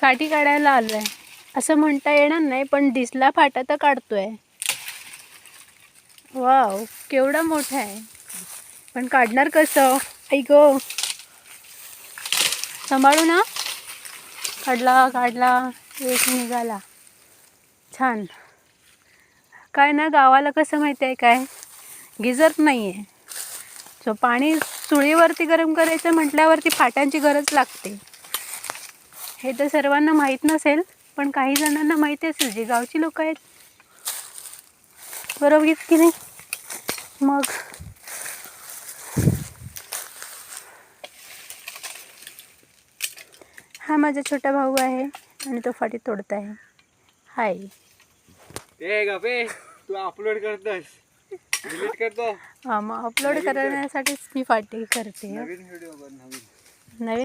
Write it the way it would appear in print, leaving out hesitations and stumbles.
फाटी काढायला आलोय असं म्हणता येणार नाही, पण दिसला फाटा तर काढतोय. वाव, केवढा मोठा आहे. पण काढणार कसं? ऐक सांभाळू ना. काढला काढला, एक निघाला. छान. काय ना, गावाला कसं माहिती आहे काय, गिझर नाही आहे. सो पाणी चुलीवरती गरम करायचं म्हटल्यावरती फाट्यांची गरज लागते. हे तर सर्वांना माहीत नसेल, पण काही जणांना माहिती असेल, जी गावची लोक आहेत. बरोबर की नाही? मग हा माझा छोटा भाऊ आहे आणि तो फाटी तोडत आहे. हाय. ते गपे, तू अपलोड करतोस, डिलीट करतो. हा, मग अपलोड करण्यासाठीच मी फाटी करते. नवीन व्हिडिओ बन, नवीन. नवीन